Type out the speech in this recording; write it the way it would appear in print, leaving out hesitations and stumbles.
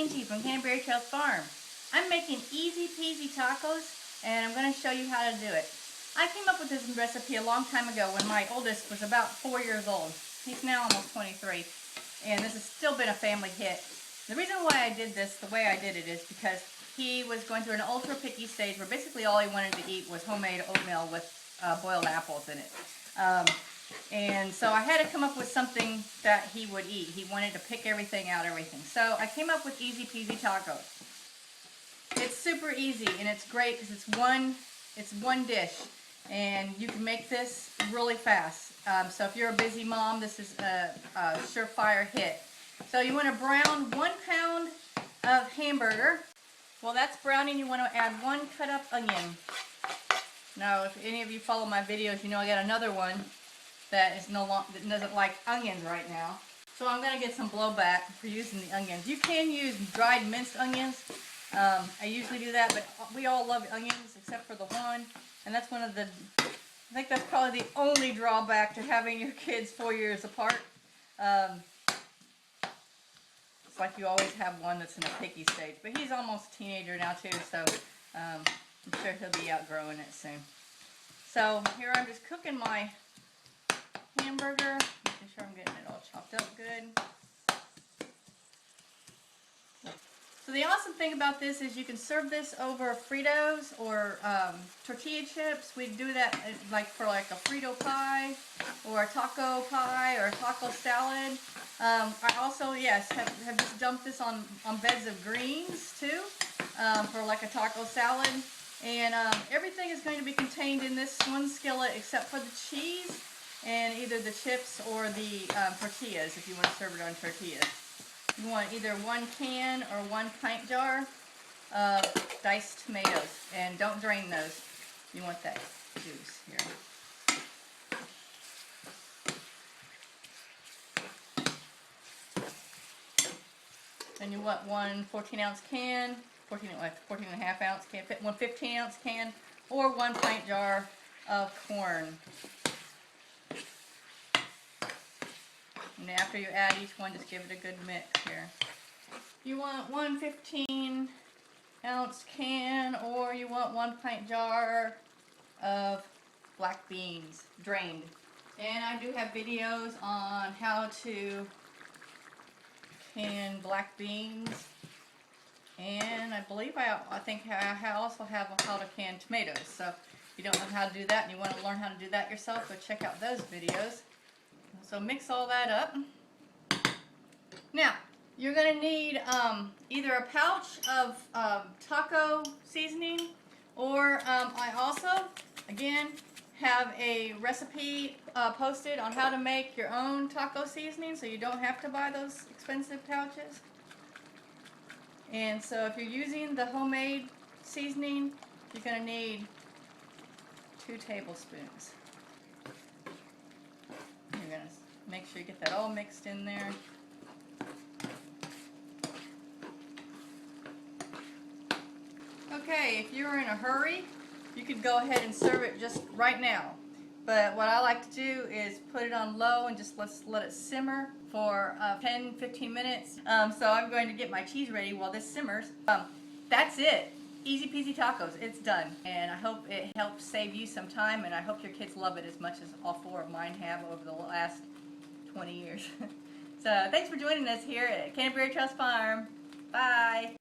Angie from Canterbury Farm. I'm making easy peasy tacos and I'm going to show you how to do it. I came up with this recipe a long time ago when my oldest was about 4 years old. He's now almost 23 and this has still been a family hit. The reason why I did this the way I did it is because he was going through an ultra picky stage where basically all he wanted to eat was homemade oatmeal with boiled apples in it. And so I had to come up with something that he would eat. He wanted to pick everything out, So I came up with easy peasy tacos. It's super easy and it's great because it's one dish and you can make this really fast. So if you're a busy mom, this is a surefire hit. So you want to brown 1 pound of hamburger. While that's browning, you want to add 1 cut up onion. Now, if any of you follow my videos, you know I got another one that doesn't like onions right now. So I'm going to get some blowback for using the onions. You can use dried minced onions. I usually do that, but we all love onions except for the one. And that's one of the, I think that's probably the only drawback to having your kids 4 years apart. It's like you always have one that's in a picky stage. But he's almost a teenager now too, so I'm sure he'll be outgrowing it soon. So here I'm just cooking my hamburger, making sure I'm getting it all chopped up good. So the awesome thing about this is you can serve this over Fritos or tortilla chips. We do that for a Frito pie or a taco pie or a taco salad. I also, yes, have just dumped this on beds of greens too for like a taco salad. And everything is going to be contained in this one skillet except for the cheese and either the chips or the tortillas if you want to serve it on tortillas. You want either 1 can or 1 pint jar of diced tomatoes, and don't drain those. You want that juice here. Then you want 1 14-ounce can, 14 and a half ounce can, 1 15-ounce can, or 1 pint jar of corn. And after you add each one, just give it a good mix here. You want 1 15-ounce can, or you want 1 pint jar of black beans, drained. And I do have videos on how to can black beans. And I believe I think I also have how to can tomatoes. So if you don't know how to do that and you want to learn how to do that yourself, go check out those videos. So mix all that up. Now, you're going to need either a pouch of taco seasoning, or I also, again, have a recipe posted on how to make your own taco seasoning so you don't have to buy those expensive pouches. And so if you're using the homemade seasoning, you're going to need 2 tablespoons. You're going to make sure you get that all mixed in there. Okay, if you're in a hurry, you could go ahead and serve it just right now. But what I like to do is put it on low and just let it simmer for 10-15 minutes. So I'm going to get my cheese ready while this simmers. That's it. Easy peasy tacos. It's done. And I hope it helps save you some time, and I hope your kids love it as much as all 4 of mine have over the last 20 years. So thanks for joining us here at Canterbury Farm. Bye.